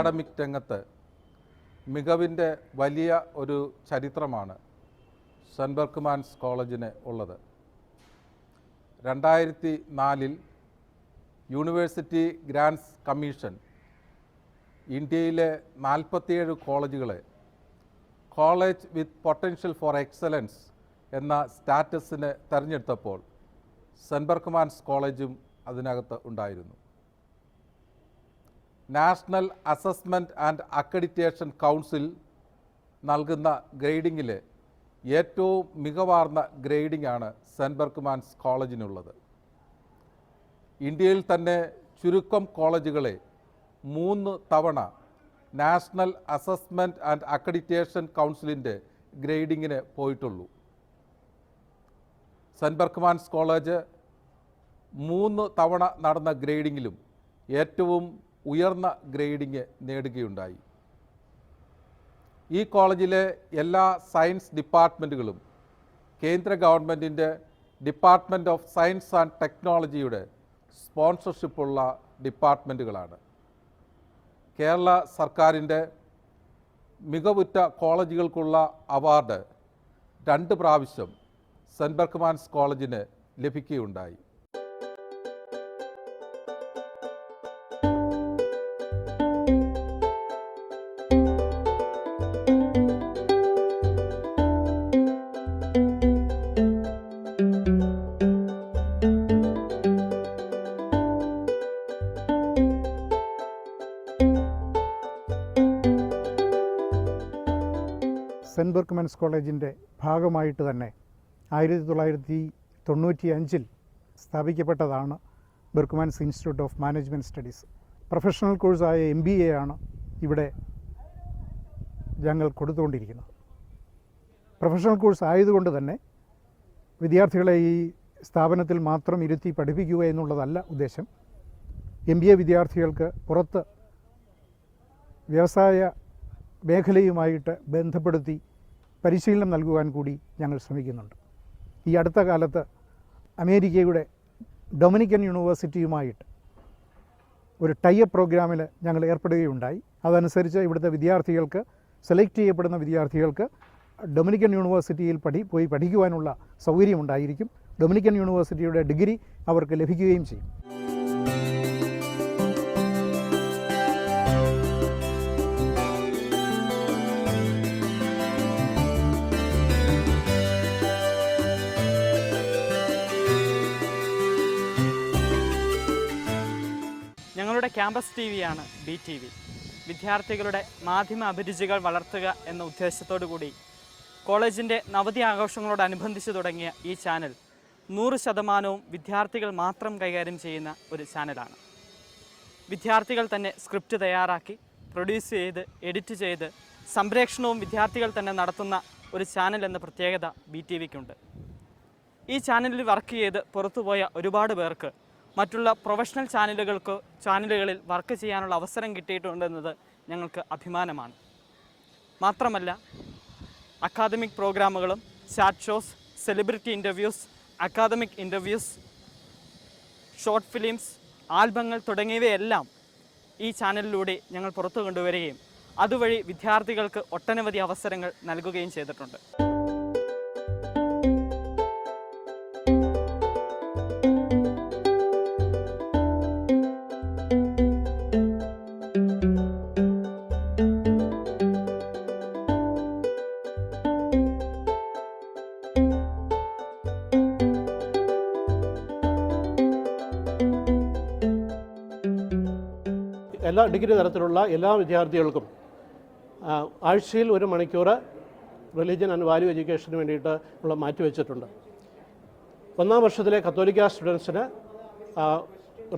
Academic രംഗത്ത് മികവിൻ്റെ വലിയ ഒരു ചരിത്രമാണ് സെൻറ്റ് ബർക്ക്മാൻസ് കോളേജിന് ഉള്ളത്. 2004 യൂണിവേഴ്സിറ്റി ഗ്രാൻറ്റ്സ് കമ്മീഷൻ ഇന്ത്യയിലെ 47 കോളേജുകളെ college with potential for excellence എന്ന സ്റ്റാറ്റസിന് തിരഞ്ഞെടുത്തപ്പോൾ സെൻറ്റ് ബർക്ക്മാൻസ് കോളേജും അതിനകത്ത് ഉണ്ടായിരുന്നു. National assessment and accreditation council നൽകുന്ന ഗ്രേഡിങ്ങിൽ ഏറ്റവും മികവാർന്ന ഗ്രേഡിംഗാണ് സെൻറ്റ് ബർക്ക്മാൻസ് കോളേജിനുള്ളത്. ഇന്ത്യയിൽ തന്നെ ചുരുക്കം കോളേജുകളെ 3 തവണ നാഷണൽ അസസ്മെൻറ്റ് ആൻഡ് അക്രഡിറ്റേഷൻ കൗൺസിലിൻ്റെ ഗ്രേഡിങ്ങിന് പോയിട്ടുള്ളൂ. സെൻറ്റ് ബർക്ക്മാൻസ് കോളേജ് 3 തവണ നടന്ന ഗ്രേഡിങ്ങിലും ഏറ്റവും ഉയർന്ന ഗ്രേഡിങ് നേടുകയുണ്ടായി. ഈ കോളേജിലെ എല്ലാ സയൻസ് ഡിപ്പാർട്ട്മെൻറ്റുകളും കേന്ദ്ര ഗവൺമെൻറ്റിൻ്റെ ഡിപ്പാർട്ട്മെൻറ്റ് ഓഫ് സയൻസ് ആൻഡ് ടെക്നോളജിയുടെ സ്പോൺസർഷിപ്പുള്ള ഡിപ്പാർട്ട്മെൻറ്റുകളാണ്. കേരള സർക്കാരിൻ്റെ മികവുറ്റ കോളേജുകൾക്കുള്ള അവാർഡ് 2 പ്രാവശ്യം സെൻറ്റ് ബർക്ക്മാൻസ് കോളേജിന് ലഭിക്കുകയുണ്ടായി. സെൻറ്റ് ബർക്ക്മാൻസ് കോളേജിൻ്റെ ഭാഗമായിട്ട് തന്നെ 1995 സ്ഥാപിക്കപ്പെട്ടതാണ് Berchmans institute of management studies. Professional കോഴ്സായ MBA ആണ് ഇവിടെ ഞങ്ങൾ കൊടുത്തുകൊണ്ടിരിക്കുന്നത്. പ്രൊഫഷണൽ കോഴ്സ് ആയതുകൊണ്ട് തന്നെ വിദ്യാർത്ഥികളെ ഈ സ്ഥാപനത്തിൽ മാത്രം ഇരുത്തി പഠിപ്പിക്കുക എന്നുള്ളതല്ല ഉദ്ദേശം. MBA വിദ്യാർത്ഥികൾക്ക് പുറത്ത് വ്യവസായ മേഖലയുമായിട്ട് ബന്ധപ്പെടുത്തി പരിശീലനം നൽകുവാൻ കൂടി ഞങ്ങൾ ശ്രമിക്കുന്നുണ്ട്. ഈ അടുത്ത കാലത്ത് അമേരിക്കയുടെ ഡൊമിനിക്കൻ യൂണിവേഴ്സിറ്റിയുമായിട്ട് ഒരു ടൈപ്പ് പ്രോഗ്രാമിൽ ഞങ്ങൾ ഏർപ്പെടുകയുണ്ടായി. അതനുസരിച്ച് ഇവിടുത്തെ വിദ്യാർത്ഥികൾക്ക്, സെലക്ട് ചെയ്യപ്പെടുന്ന വിദ്യാർത്ഥികൾക്ക് ഡൊമിനിക്കൻ യൂണിവേഴ്സിറ്റിയിൽ പോയി പഠിക്കുവാനുള്ള സൗകര്യമുണ്ടായിരിക്കും. ഡൊമിനിക്കൻ യൂണിവേഴ്സിറ്റിയുടെ ഡിഗ്രി അവർക്ക് ലഭിക്കുകയും ചെയ്യും. ഞങ്ങളുടെ ക്യാമ്പസ് TV-യാണ് BTV. വിദ്യാർത്ഥികളുടെ മാധ്യമ അഭിരുചികൾ വളർത്തുക എന്ന ഉദ്ദേശത്തോടു കൂടി കോളേജിൻ്റെ നവതി ആഘോഷങ്ങളോടനുബന്ധിച്ച് തുടങ്ങിയ ഈ ചാനൽ 100% വിദ്യാർത്ഥികൾ മാത്രം കൈകാര്യം ചെയ്യുന്ന ഒരു ചാനലാണ്. വിദ്യാർത്ഥികൾ തന്നെ സ്ക്രിപ്റ്റ് തയ്യാറാക്കി പ്രൊഡ്യൂസ് ചെയ്ത് എഡിറ്റ് ചെയ്ത് സംപ്രേഷണവും വിദ്യാർത്ഥികൾ തന്നെ നടത്തുന്ന ഒരു ചാനൽ എന്ന പ്രത്യേകത BTV-ക്കുണ്ട്. ഈ ചാനലിൽ വർക്ക് ചെയ്ത് പുറത്തുപോയ ഒരുപാട് പേർക്ക് മറ്റുള്ള പ്രൊഫഷണൽ ചാനലുകളിൽ വർക്ക് ചെയ്യാനുള്ള അവസരം കിട്ടിയിട്ടുണ്ടെന്നത് ഞങ്ങൾക്ക് അഭിമാനമാണ്. മാത്രമല്ല, അക്കാദമിക് പ്രോഗ്രാമുകളും, chat shows, celebrity interviews, academic interviews, short films, ആൽബങ്ങൾ തുടങ്ങിയവയെല്ലാം ഈ ചാനലിലൂടെ ഞങ്ങൾ പുറത്തു കൊണ്ടുവരികയും അതുവഴി വിദ്യാർത്ഥികൾക്ക് ഒട്ടനവധി അവസരങ്ങൾ നൽകുകയും ചെയ്തിട്ടുണ്ട്. എല്ലാ ഡിഗ്രി തരത്തിലുള്ള എല്ലാ വിദ്യാർത്ഥികൾക്കും ആഴ്ചയിൽ 1 മണിക്കൂർ റിലീജിയൻ ആൻഡ് വാല്യൂ എഡ്യൂക്കേഷന് വേണ്ടിയിട്ട് ഉള്ള മാറ്റിവെച്ചിട്ടുണ്ട്. 1ാം വർഷത്തിലെ കത്തോലിക്ക സ്റ്റുഡൻസിന്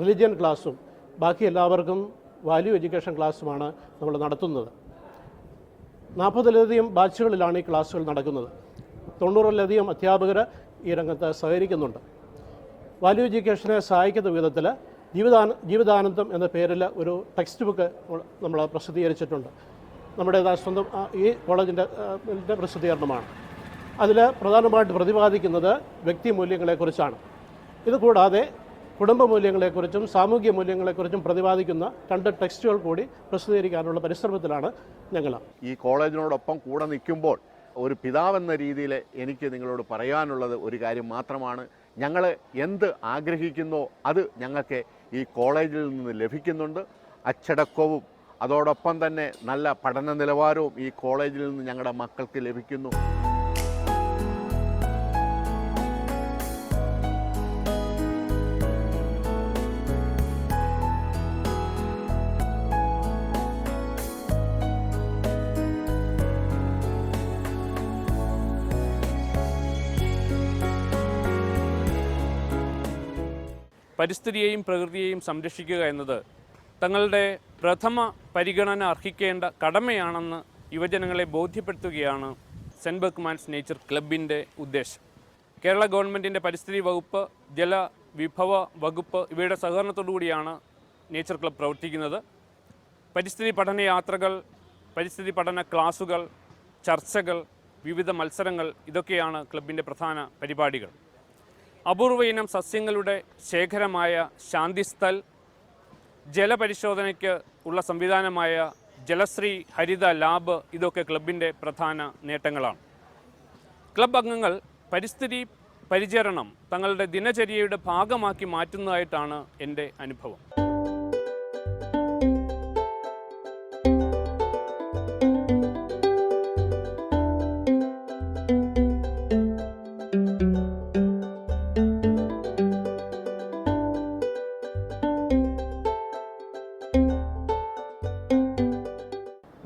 റിലീജിയൻ ക്ലാസ്സും ബാക്കി എല്ലാവർക്കും വാല്യൂ എഡ്യൂക്കേഷൻ ക്ലാസ്സുമാണ് നമ്മൾ നടത്തുന്നത്. 40-ലധികം ബാച്ചുകളിലാണ് ഈ ക്ലാസ്സുകൾ നടക്കുന്നത്. 90-ലധികം അധ്യാപകർ ഈ രംഗത്ത് സഹകരിക്കുന്നുണ്ട്. വാല്യൂ എഡ്യൂക്കേഷനെ സഹായിക്കുന്ന വിധത്തിൽ ജീവിതാനന്ദം എന്ന പേരിൽ ഒരു ടെക്സ്റ്റ് ബുക്ക് നമ്മൾ പ്രസിദ്ധീകരിച്ചിട്ടുണ്ട്. നമ്മുടെ സ്വന്തം ഈ കോളേജിൻ്റെ പ്രസിദ്ധീകരണമാണ്. അതിൽ പ്രധാനമായിട്ട് പ്രതിപാദിക്കുന്നത് വ്യക്തി മൂല്യങ്ങളെക്കുറിച്ചാണ്. ഇതുകൂടാതെ കുടുംബ മൂല്യങ്ങളെക്കുറിച്ചും സാമൂഹ്യ മൂല്യങ്ങളെക്കുറിച്ചും പ്രതിപാദിക്കുന്ന 2 ടെക്സ്റ്റുകൾ കൂടി പ്രസിദ്ധീകരിക്കാനുള്ള പരിശ്രമത്തിലാണ് ഞങ്ങൾ. ഈ കോളേജിനോടൊപ്പം കൂടെ നിൽക്കുമ്പോൾ ഒരു പിതാവെന്ന രീതിയിൽ എനിക്ക് നിങ്ങളോട് പറയാനുള്ളത് ഒരു കാര്യം മാത്രമാണ്. ഞങ്ങൾ എന്ത് ആഗ്രഹിക്കുന്നോ അത് ഞങ്ങൾക്ക് ഈ കോളേജിൽ നിന്ന് ലഭിക്കുന്നുണ്ട്. അച്ചടക്കവും അതോടൊപ്പം തന്നെ നല്ല പഠന നിലവാരവും ഈ കോളേജിൽ നിന്ന് ഞങ്ങളുടെ മക്കൾക്ക് ലഭിക്കുന്നു. പരിസ്ഥിതിയെയും പ്രകൃതിയെയും സംരക്ഷിക്കുക എന്നത് തങ്ങളുടെ പ്രഥമ പരിഗണന അർഹിക്കേണ്ട കടമയാണെന്ന് യുവജനങ്ങളെ ബോധ്യപ്പെടുത്തുകയാണ് സെൻറ്റ് ബെർക്ക്മാൻസ് നേച്ചർ ക്ലബിൻ്റെ ഉദ്ദേശം. കേരള ഗവൺമെൻറ്റിൻ്റെ പരിസ്ഥിതി വകുപ്പ്, ജലവിഭവ വകുപ്പ് ഇവയുടെ സഹകരണത്തോടുകൂടിയാണ് നേച്ചർ ക്ലബ് പ്രവർത്തിക്കുന്നത്. പരിസ്ഥിതി പഠന യാത്രകൾ, പരിസ്ഥിതി പഠന ക്ലാസുകൾ, ചർച്ചകൾ, വിവിധ മത്സരങ്ങൾ ഇതൊക്കെയാണ് ക്ലബിൻ്റെ പ്രധാന പരിപാടികൾ. അപൂർവ ഇനം സസ്യങ്ങളുടെ ശേഖരമായ ശാന്തിസ്ഥൽ, ജലപരിശോധനയ്ക്ക് ഉള്ള സംവിധാനമായ ജലശ്രീ ഹരിത ലാബ് ഇതൊക്കെ ക്ലബിൻ്റെ പ്രധാന നേട്ടങ്ങളാണ്. ക്ലബ് അംഗങ്ങൾ പരിസ്ഥിതി പരിചരണം തങ്ങളുടെ ദിനചര്യയുടെ ഭാഗമാക്കി മാറ്റുന്നതായിട്ടാണ് എൻ്റെ അനുഭവം.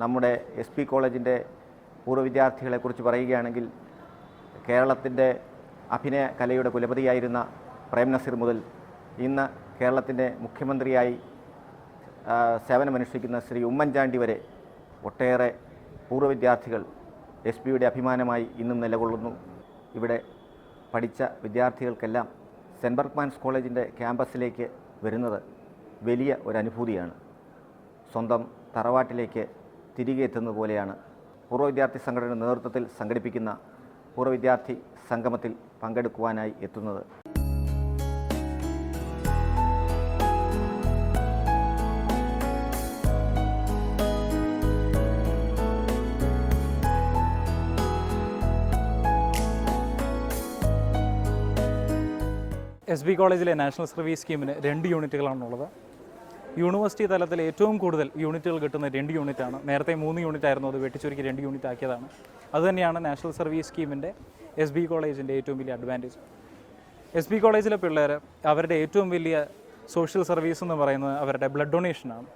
നമ്മുടെ SP കോളേജിൻ്റെ പൂർവ്വ വിദ്യാർത്ഥികളെക്കുറിച്ച് പറയുകയാണെങ്കിൽ കേരളത്തിൻ്റെ അഭിനയ കലയുടെ കുലപതിയായിരുന്ന പ്രേം നസീർ മുതൽ ഇന്ന് കേരളത്തിൻ്റെ മുഖ്യമന്ത്രിയായി സേവനമനുഷ്ഠിക്കുന്ന ശ്രീ ഉമ്മൻചാണ്ടി വരെ ഒട്ടേറെ പൂർവ്വ വിദ്യാർത്ഥികൾ SPയുടെ അഭിമാനമായി ഇന്നും നിലകൊള്ളുന്നു. ഇവിടെ പഠിച്ച വിദ്യാർത്ഥികൾക്കെല്ലാം സെൻറ്റ് ബെർക്ക്മാൻസ് കോളേജിൻ്റെ ക്യാമ്പസിലേക്ക് വരുന്നത് വലിയ ഒരു അനുഭൂതിയാണ്. സ്വന്തം തറവാട്ടിലേക്ക് തിരികെ എത്തുന്നത് പോലെയാണ്. പൂർവ്വ വിദ്യാർത്ഥി സംഘടനയുടെ നേതൃത്വത്തിൽ സംഘടിപ്പിക്കുന്ന പൂർവ്വ വിദ്യാർത്ഥി സംഗമത്തിൽ പങ്കെടുക്കുവാനായി എത്തുന്നത്. SB കോളേജിലെ നാഷണൽ സർവീസ് സ്കീമിന് 2 യൂണിറ്റുകളാണുള്ളത്. യൂണിവേഴ്സിറ്റി തലത്തിൽ ഏറ്റവും കൂടുതൽ യൂണിറ്റുകൾ കിട്ടുന്ന 2 യൂണിറ്റാണ്. നേരത്തെ 3 യൂണിറ്റ് ആയിരുന്നു, അത് വെട്ടിച്ചുരുക്കി 2 യൂണിറ്റ് ആക്കിയതാണ്. അതുതന്നെയാണ് നാഷണൽ സർവീസ് സ്കീമിൻ്റെ SB കോളേജിൻ്റെ ഏറ്റവും വലിയ അഡ്വാൻറ്റേജ്. SB കോളേജിലെ പിള്ളേർ അവരുടെ ഏറ്റവും വലിയ സോഷ്യൽ സർവീസ് എന്ന് പറയുന്നത് അവരുടെ ബ്ലഡ് ഡൊണേഷനാണ്.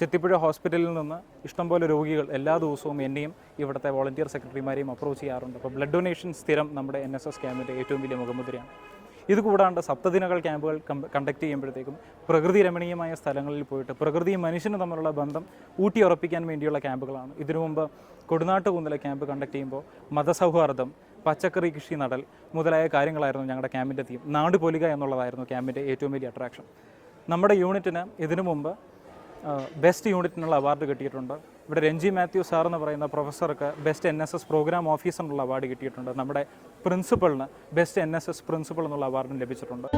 ചെത്തിപ്പുഴ ഹോസ്പിറ്റലിൽ നിന്ന് ഇഷ്ടംപോലെ രോഗികൾ എല്ലാ ദിവസവും എന്നെയും ഇവിടുത്തെ വോളണ്ടിയർ സെക്രട്ടറിമാരെയും അപ്രോച്ച് ചെയ്യാറുണ്ട്. അപ്പോൾ ബ്ലഡ് ഡൊണേഷൻ സ്ഥിരം നമ്മുടെ NSS ക്യാമ്പിൻ്റെ ഏറ്റവും വലിയ മുഖമുദ്രയാണ്. ഇതുകൂടാണ്ട് സപ്തദിനകൾ ക്യാമ്പുകൾ കണ്ടക്ട് ചെയ്യുമ്പോഴത്തേക്കും പ്രകൃതി രമണീയമായ സ്ഥലങ്ങളിൽ പോയിട്ട് പ്രകൃതിയും മനുഷ്യനും തമ്മിലുള്ള ബന്ധം ഊട്ടിയുറപ്പിക്കാൻ വേണ്ടിയുള്ള ക്യാമ്പുകളാണ്. ഇതിനു മുമ്പ് കൊടുനാട്ട് കുന്നിലെ ക്യാമ്പ് കണ്ടക്ട് ചെയ്യുമ്പോൾ മതസൗഹാർദ്ദം, പച്ചക്കറി കൃഷി നടൽ മുതലായ കാര്യങ്ങളായിരുന്നു ഞങ്ങളുടെ ക്യാമ്പിൻ്റെ തീം. നാട് പൊലിക എന്നുള്ളതായിരുന്നു ക്യാമ്പിൻ്റെ ഏറ്റവും വലിയ അട്രാക്ഷൻ. നമ്മുടെ യൂണിറ്റിന് ഇതിനു മുമ്പ് ബെസ്റ്റ് യൂണിറ്റിനുള്ള അവാർഡ് കിട്ടിയിട്ടുണ്ട്. ഇവിടെ രഞ്ജി മാത്യു സാർ എന്ന് പറയുന്ന പ്രൊഫസർക്ക് ബെസ്റ്റ് NSS പ്രോഗ്രാം ഓഫീസറിനുള്ള അവാർഡ് കിട്ടിയിട്ടുണ്ട്. നമ്മുടെ പ്രിൻസിപ്പളിന് ബെസ്റ്റ് NSS പ്രിൻസിപ്പൾ എന്നുള്ള അവാർഡും ലഭിച്ചിട്ടുണ്ട്.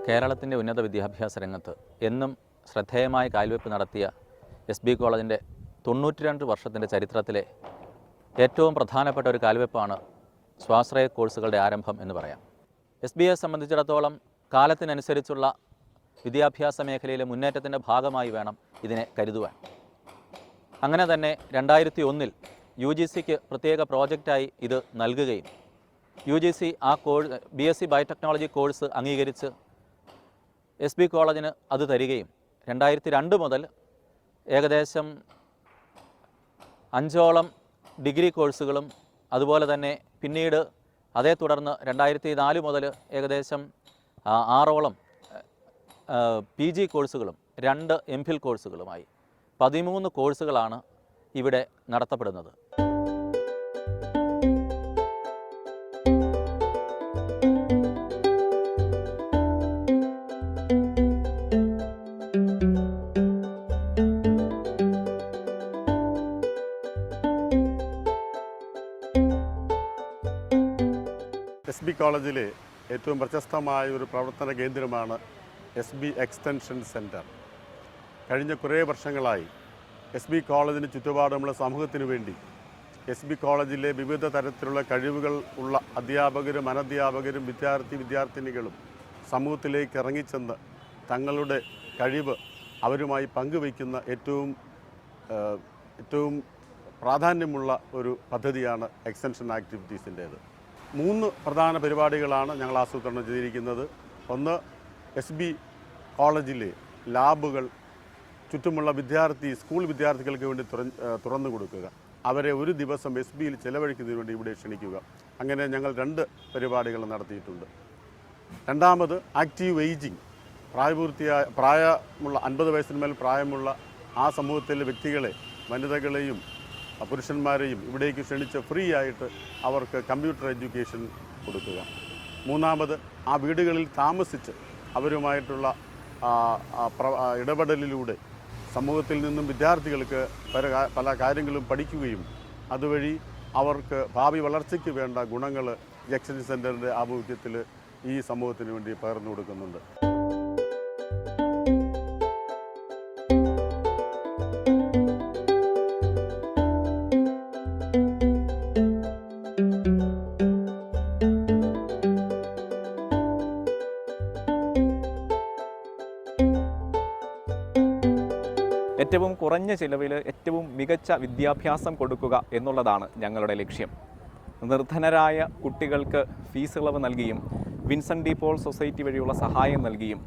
കേരളത്തിൻ്റെ ഉന്നത വിദ്യാഭ്യാസ രംഗത്ത് എന്നും ശ്രദ്ധേയമായ കാൽവെപ്പ് നടത്തിയ SB കോളേജിൻ്റെ 92 വർഷത്തിൻ്റെ ചരിത്രത്തിലെ ഏറ്റവും പ്രധാനപ്പെട്ട ഒരു കാൽവെപ്പാണ് സ്വാശ്രയ കോഴ്സുകളുടെ ആരംഭം എന്ന് പറയാം. SBയെ സംബന്ധിച്ചിടത്തോളം കാലത്തിനനുസരിച്ചുള്ള വിദ്യാഭ്യാസ മേഖലയിലെ മുന്നേറ്റത്തിൻ്റെ ഭാഗമായി വേണം ഇതിനെ കരുതുവാൻ. അങ്ങനെ തന്നെ 2001 UGCക്ക് പ്രത്യേക പ്രോജക്റ്റായി ഇത് നൽകുകയും UGC ആ BSc ബയോടെക്നോളജി കോഴ്സ് അംഗീകരിച്ച് SB കോളേജിന് അത് തരികയും 2002 മുതൽ ഏകദേശം 5ഓളം ഡിഗ്രി കോഴ്സുകളും അതുപോലെ തന്നെ പിന്നീട് അതേ തുടർന്ന് 2004 മുതൽ ഏകദേശം 6ഓളം PG കോഴ്സുകളും 2 MPhil കോഴ്സുകളുമായി 13 കോഴ്സുകളാണ് ഇവിടെ നടത്തപ്പെടുന്നത്. എസ് ബി കോളേജിലെ ഏറ്റവും പ്രശസ്തമായ ഒരു പ്രവർത്തന കേന്ദ്രമാണ് എസ് ബി എക്സ്റ്റൻഷൻ സെൻറ്റർ. കഴിഞ്ഞ കുറേ വർഷങ്ങളായി എസ് ബി കോളേജിന് ചുറ്റുപാടുമുള്ള സമൂഹത്തിനു വേണ്ടി എസ് ബി കോളേജിലെ വിവിധ തരത്തിലുള്ള കഴിവുകൾ ഉള്ള അധ്യാപകരും അനധ്യാപകരും വിദ്യാർത്ഥിനികളും സമൂഹത്തിലേക്ക് ഇറങ്ങിച്ചെന്ന് തങ്ങളുടെ കഴിവ് അവരുമായി പങ്കുവയ്ക്കുന്ന ഏറ്റവും പ്രാധാന്യമുള്ള ഒരു പദ്ധതിയാണ് എക്സ്റ്റൻഷൻ ആക്ടിവിറ്റീസിൻ്റേത്. 3 പ്രധാന പരിപാടികളാണ് ഞങ്ങൾ ആസൂത്രണം ചെയ്തിരിക്കുന്നത്. ഒന്ന്, എസ് ബി കോളേജിലെ ലാബുകൾ ചുറ്റുമുള്ള സ്കൂൾ വിദ്യാർത്ഥികൾക്ക് വേണ്ടി തുറന്നു കൊടുക്കുക, അവരെ ഒരു ദിവസം എസ് ബിയിൽ ചെലവഴിക്കുന്നതിന് വേണ്ടി ഇവിടെ ക്ഷണിക്കുക. അങ്ങനെ ഞങ്ങൾ 2 പരിപാടികൾ നടത്തിയിട്ടുണ്ട്. രണ്ടാമത്, ആക്റ്റീവ് ഏജിങ്, പ്രായമുള്ള 50 വയസ്സിന് മേൽ പ്രായമുള്ള ആ സമൂഹത്തിലെ വ്യക്തികളെ, വനിതകളെയും പുരുഷന്മാരെയും ഇവിടേക്ക് ക്ഷണിച്ച് ഫ്രീ ആയിട്ട് അവർക്ക് കമ്പ്യൂട്ടർ എഡ്യൂക്കേഷൻ കൊടുക്കുക. മൂന്നാമത്, ആ വീടുകളിൽ താമസിച്ച് അവരുമായിട്ടുള്ള ഇടപെടലിലൂടെ സമൂഹത്തിൽ നിന്നും വിദ്യാർത്ഥികൾക്ക് പല കാര്യങ്ങളും പഠിക്കുകയും അതുവഴി അവർക്ക് ഭാവി വളർച്ചയ്ക്ക് വേണ്ട ഗുണങ്ങൾ എക്സ്റ്റൻഷൻ സെൻറ്ററിൻ്റെ ആഭിമുഖ്യത്തിൽ ഈ സമൂഹത്തിന് വേണ്ടി പകർന്നു കൊടുക്കുന്നുണ്ട്. ഏറ്റവും കുറഞ്ഞ ചിലവിൽ ഏറ്റവും മികച്ച വിദ്യാഭ്യാസം കൊടുക്കുക എന്നുള്ളതാണ് ഞങ്ങളുടെ ലക്ഷ്യം. നിർധനരായ കുട്ടികൾക്ക് ഫീസ് ഇളവ് നൽകിയും വിൻസെൻ്റ് ഡി പോൾ സൊസൈറ്റി വഴിയുള്ള സഹായം നൽകിയും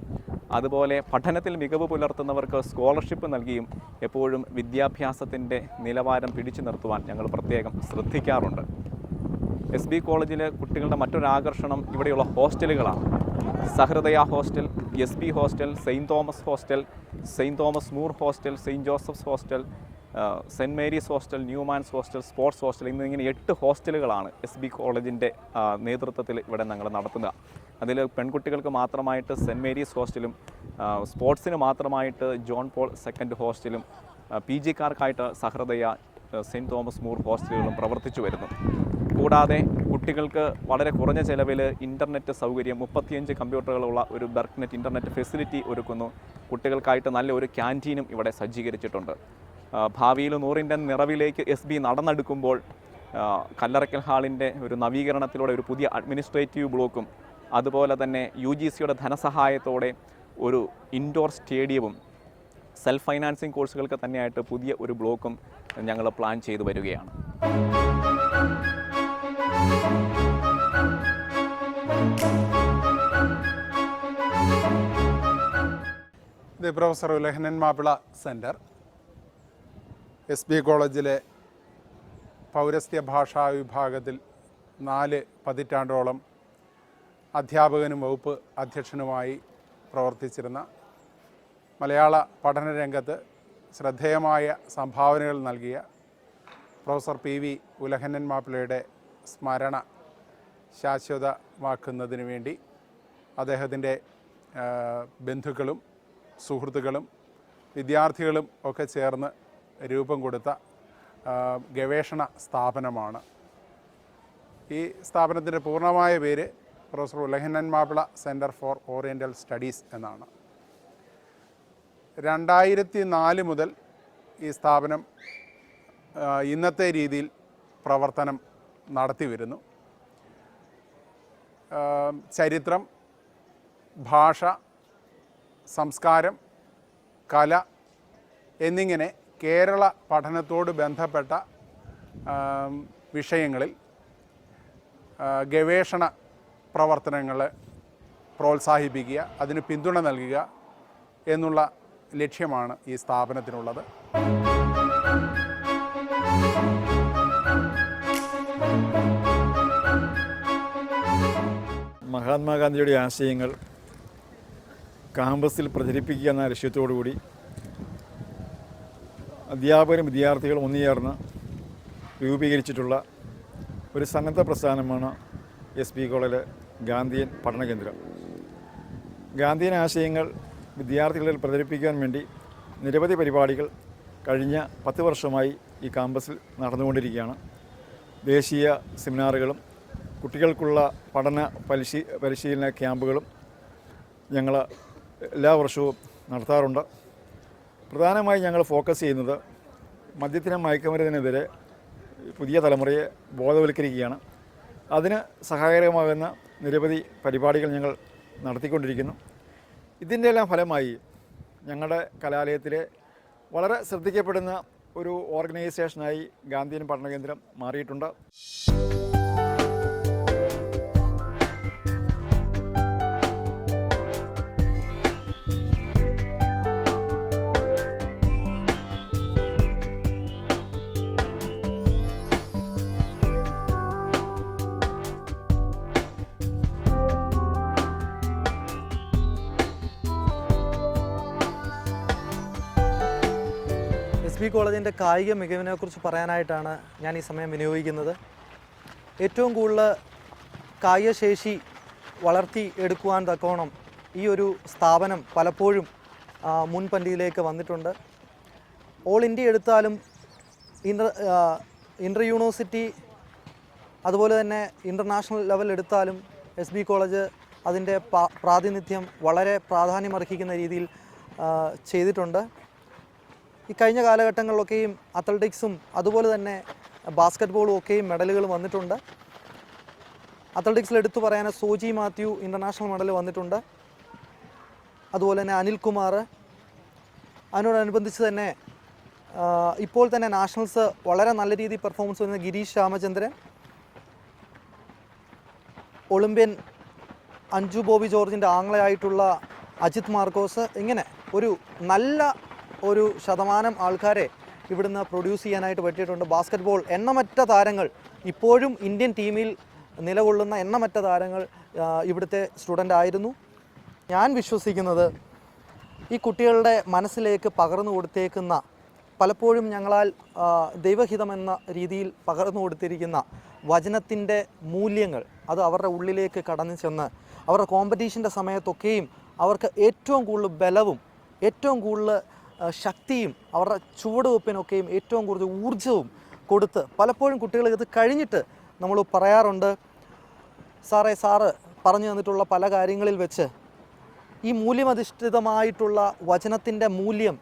അതുപോലെ പഠനത്തിൽ മികവ് പുലർത്തുന്നവർക്ക് സ്കോളർഷിപ്പ് നൽകിയും എപ്പോഴും വിദ്യാഭ്യാസത്തിൻ്റെ നിലവാരം പിടിച്ചു നിർത്തുവാൻ ഞങ്ങൾ പ്രത്യേകം ശ്രദ്ധിക്കാറുണ്ട്. എസ് ബി കോളേജിലെ കുട്ടികളുടെ മറ്റൊരാകർഷണം ഇവിടെയുള്ള ഹോസ്റ്റലുകളാണ്. Sahrudaya hostel, S B hostel, saint Thomas hostel, saint Thomas More hostel, saint Joseph's hostel, saint Mary's hostel, Newman's hostel, sports hostel എന്നിങ്ങനെ 8 ഹോസ്റ്റലുകളാണ് എസ് ബി കോളേജിൻ്റെ നേതൃത്വത്തിൽ ഇവിടെ ഞങ്ങൾ നടത്തുന്നത്. അതിൽ പെൺകുട്ടികൾക്ക് മാത്രമായിട്ട് സെൻറ്റ് മേരീസ് ഹോസ്റ്റലും സ്പോർട്സിന് മാത്രമായിട്ട് ജോൺ പോൾ സെക്കൻഡ് ഹോസ്റ്റലും പി ജിക്കാർക്കായിട്ട് സഹൃദയ സെയിൻറ്റ് തോമസ് മൂർ ഹോസ്റ്റലുകളും പ്രവർത്തിച്ചു വരുന്നു. കൂടാതെ കുട്ടികൾക്ക് വളരെ കുറഞ്ഞ ചിലവിൽ ഇൻ്റർനെറ്റ് സൗകര്യം 35 കമ്പ്യൂട്ടറുകളുള്ള ഒരു ബെർക്ക്നെറ്റ് ഇൻ്റർനെറ്റ് ഫെസിലിറ്റി ഒരുക്കുന്നു. കുട്ടികൾക്കായിട്ട് നല്ല ഒരു ക്യാൻറ്റീനും ഇവിടെ സജ്ജീകരിച്ചിട്ടുണ്ട്. ഭാവിയിൽ 100ൻ്റെ നിറവിലേക്ക് എസ് ബി നടന്നെടുക്കുമ്പോൾ കല്ലറയ്ക്കൽ ഹാളിൻ്റെ ഒരു നവീകരണത്തിലൂടെ ഒരു പുതിയ അഡ്മിനിസ്ട്രേറ്റീവ് ബ്ലോക്കും അതുപോലെ തന്നെ UGCയുടെ ധനസഹായത്തോടെ ഒരു ഇൻഡോർ സ്റ്റേഡിയവും സെൽഫ് ഫൈനാൻസിങ് കോഴ്സുകൾക്ക് തന്നെയായിട്ട് പുതിയ ഒരു ബ്ലോക്കും ഞങ്ങൾ പ്ലാൻ ചെയ്തു വരികയാണ്. ഇത് professor Ulahannan Mappila centre S B കോളേജിലെ പൗരസ്ത്യ ഭാഷാ വിഭാഗത്തിൽ 4 പതിറ്റാണ്ടോളം അധ്യാപകനും വകുപ്പ് അധ്യക്ഷനുമായി പ്രവർത്തിച്ചിരുന്ന, മലയാള പഠനരംഗത്ത് ശ്രദ്ധേയമായ സംഭാവനകൾ നൽകിയ പ്രൊഫസർ PV ഉലഹനൻ മാപ്പിളയുടെ സ്മരണ ശാശ്വതമാക്കുന്നതിന് വേണ്ടി അദ്ദേഹത്തിൻ്റെ ബന്ധുക്കളും സുഹൃത്തുക്കളും വിദ്യാർത്ഥികളും ഒക്കെ ചേർന്ന് രൂപം കൊടുത്ത ഗവേഷണ സ്ഥാപനമാണ്. ഈ സ്ഥാപനത്തിൻ്റെ പൂർണ്ണമായ പേര് professor Ulahannan Mappila centre for oriental studies എന്നാണ്. 2004 മുതൽ ഈ സ്ഥാപനം ഇന്നത്തെ രീതിയിൽ പ്രവർത്തനം നടത്തി വരുന്നു. ചരിത്രം, ഭാഷ, സംസ്കാരം, കല എന്നിങ്ങനെ കേരള പഠനത്തോട് ബന്ധപ്പെട്ട വിഷയങ്ങളിൽ ഗവേഷണ പ്രവർത്തനങ്ങൾ പ്രോത്സാഹിപ്പിക്കുക, അതിന് പിന്തുണ നൽകുക എന്നുള്ള ലക്ഷ്യമാണ് ഈ സ്ഥാപനത്തിനുള്ളത്. മഹാത്മാഗാന്ധിയുടെ ആശയങ്ങൾ കാമ്പസിൽ പ്രചരിപ്പിക്കുക എന്ന ലക്ഷ്യത്തോടുകൂടി അധ്യാപകരും വിദ്യാർത്ഥികളും ഒന്നുചേർന്ന് രൂപീകരിച്ചിട്ടുള്ള ഒരു സന്നദ്ധ പ്രസ്ഥാനമാണ് എസ് ബി കോളേജിലെ ഗാന്ധിയൻ പഠന കേന്ദ്രം. ഗാന്ധിയൻ ആശയങ്ങൾ വിദ്യാർത്ഥികളിൽ പ്രചരിപ്പിക്കാൻ വേണ്ടി നിരവധി പരിപാടികൾ കഴിഞ്ഞ 10 വർഷമായി ഈ കാമ്പസിൽ നടന്നുകൊണ്ടിരിക്കുകയാണ്. ദേശീയ സെമിനാറുകളും കുട്ടികൾക്കുള്ള പഠന പരിശീലന ക്യാമ്പുകളും ഞങ്ങൾ എല്ലാ വർഷവും നടത്താറുണ്ട്. പ്രധാനമായി ഞങ്ങൾ ഫോക്കസ് ചെയ്യുന്നത് മദ്യത്തിനും മയക്കുമരുന്നിനെതിരെ പുതിയ തലമുറയെ ബോധവൽക്കരിക്കുകയാണ്. അതിന് സഹായകരമാകുന്ന നിരവധി പരിപാടികൾ ഞങ്ങൾ നടത്തിക്കൊണ്ടിരിക്കുന്നു. ഇതിൻ്റെ എല്ലാം ഫലമായി ഞങ്ങളുടെ കലാലയത്തിലെ വളരെ ശ്രദ്ധിക്കപ്പെടുന്ന ഒരു ഓർഗനൈസേഷനായി ഗാന്ധിയൻ പഠനകേന്ദ്രം മാറിയിട്ടുണ്ട്. SB കോളേജിൻ്റെ കായിക മികവിനെക്കുറിച്ച് പറയാനായിട്ടാണ് ഞാൻ ഈ സമയം വിനിയോഗിക്കുന്നത്. ഏറ്റവും കൂടുതൽ കായികശേഷി വളർത്തി എടുക്കുവാൻ തക്കോണം ഈ ഒരു സ്ഥാപനം പലപ്പോഴും മുൻപന്തിയിലേക്ക് വന്നിട്ടുണ്ട്. ഓൾ ഇന്ത്യ എടുത്താലും ഇൻ്റർ യൂണിവേഴ്സിറ്റി അതുപോലെ തന്നെ ഇൻ്റർനാഷണൽ ലെവൽ എടുത്താലും SB കോളേജ് അതിൻ്റെ പ്രാതിനിധ്യം വളരെ പ്രാധാന്യമർഹിക്കുന്ന രീതിയിൽ ചെയ്തിട്ടുണ്ട്. ഈ കഴിഞ്ഞ കാലഘട്ടങ്ങളിലൊക്കെയും അത്ലറ്റിക്സും അതുപോലെ തന്നെ ബാസ്ക്കറ്റ് ബോളും ഒക്കെയും മെഡലുകൾ വന്നിട്ടുണ്ട്. അത്ലറ്റിക്സിൽ എടുത്തു പറയാൻ സോജി മാത്യു ഇൻ്റർനാഷണൽ മെഡൽ വന്നിട്ടുണ്ട്. അതുപോലെ തന്നെ അനിൽകുമാർ. അതിനോടനുബന്ധിച്ച് തന്നെ ഇപ്പോൾ തന്നെ നാഷണൽസ് വളരെ നല്ല രീതിയിൽ പെർഫോമൻസ് വരുന്ന ഗിരീഷ് രാമചന്ദ്രൻ, ഒളിമ്പ്യൻ അഞ്ജു ബോബി ജോർജിൻ്റെ ആംഗ്ലയായിട്ടുള്ള അജിത് മാർക്കോസ്, ഇങ്ങനെ ഒരു നല്ല ഒരു ശതമാനം ആൾക്കാരെ ഇവിടുന്ന് പ്രൊഡ്യൂസ് ചെയ്യാനായിട്ട് പറ്റിയിട്ടുണ്ട്. ബാസ്ക്കറ്റ് ബോൾ എണ്ണമറ്റ താരങ്ങൾ, ഇപ്പോഴും ഇന്ത്യൻ ടീമിൽ നിലകൊള്ളുന്ന എണ്ണമറ്റ താരങ്ങൾ ഇവിടുത്തെ സ്റ്റുഡൻ്റ് ആയിരുന്നു. ഞാൻ വിശ്വസിക്കുന്നത് ഈ കുട്ടികളുടെ മനസ്സിലേക്ക് പകർന്നു കൊടുത്തേക്കുന്ന, പലപ്പോഴും ഞങ്ങളാൽ ദൈവഹിതമെന്ന രീതിയിൽ പകർന്നു കൊടുത്തിരിക്കുന്ന വചനത്തിൻ്റെ മൂല്യങ്ങൾ അത് അവരുടെ ഉള്ളിലേക്ക് കടന്നു ചെന്ന് അവരുടെ കോമ്പറ്റീഷൻ്റെ സമയത്തൊക്കെയും അവർക്ക് ഏറ്റവും കൂടുതൽ ബലവും ഏറ്റവും കൂടുതൽ ശക്തിയും അവരുടെ ചുവടുവെപ്പിനൊക്കെയും ഏറ്റവും കൂടുതൽ ഊർജ്ജവും കൊടുത്ത്, പലപ്പോഴും കുട്ടികൾ ഇത് കഴിഞ്ഞിട്ട് നമ്മൾ പറയാറുണ്ട്, സാറ് പറഞ്ഞു തന്നിട്ടുള്ള പല കാര്യങ്ങളിൽ വെച്ച് ഈ മൂല്യമധിഷ്ഠിതമായിട്ടുള്ള വചനത്തിൻ്റെ മൂല്യം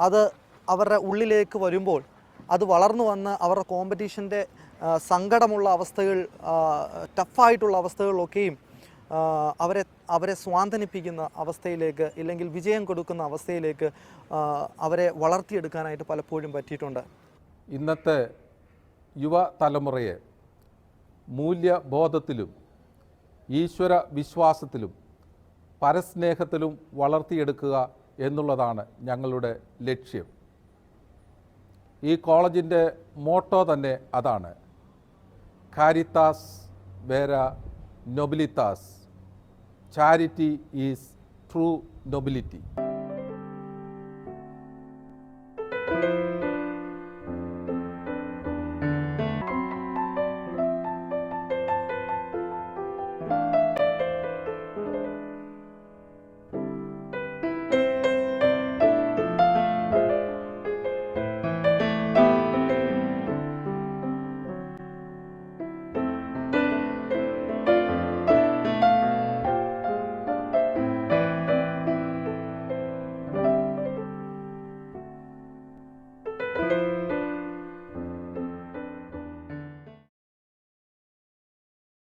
അത് അവരുടെ ഉള്ളിലേക്ക് വരുമ്പോൾ അത് വളർന്നു വന്ന് അവരുടെ കോമ്പറ്റീഷൻ്റെ സങ്കടമുള്ള അവസ്ഥകൾ, ടഫായിട്ടുള്ള അവസ്ഥകളിലൊക്കെയും അവരെ സ്വാന്തനിപ്പിക്കുന്ന അവസ്ഥയിലേക്ക്, ഇല്ലെങ്കിൽ വിജയം കൊടുക്കുന്ന അവസ്ഥയിലേക്ക് അവരെ വളർത്തിയെടുക്കാനായിട്ട് പലപ്പോഴും പറ്റിയിട്ടുണ്ട്. ഇന്നത്തെ യുവ തലമുറയെ മൂല്യബോധത്തിലും ഈശ്വര വിശ്വാസത്തിലും പരസ്നേഹത്തിലും വളർത്തിയെടുക്കുക എന്നുള്ളതാണ് ഞങ്ങളുടെ ലക്ഷ്യം. ഈ കോളേജിൻ്റെ മോട്ടോ തന്നെ അതാണ്, കാരിത്താസ് വേര നൊബിലിത്താസ്, ചാരിറ്റി ഈസ് ട്രൂ നൊബിലിറ്റി.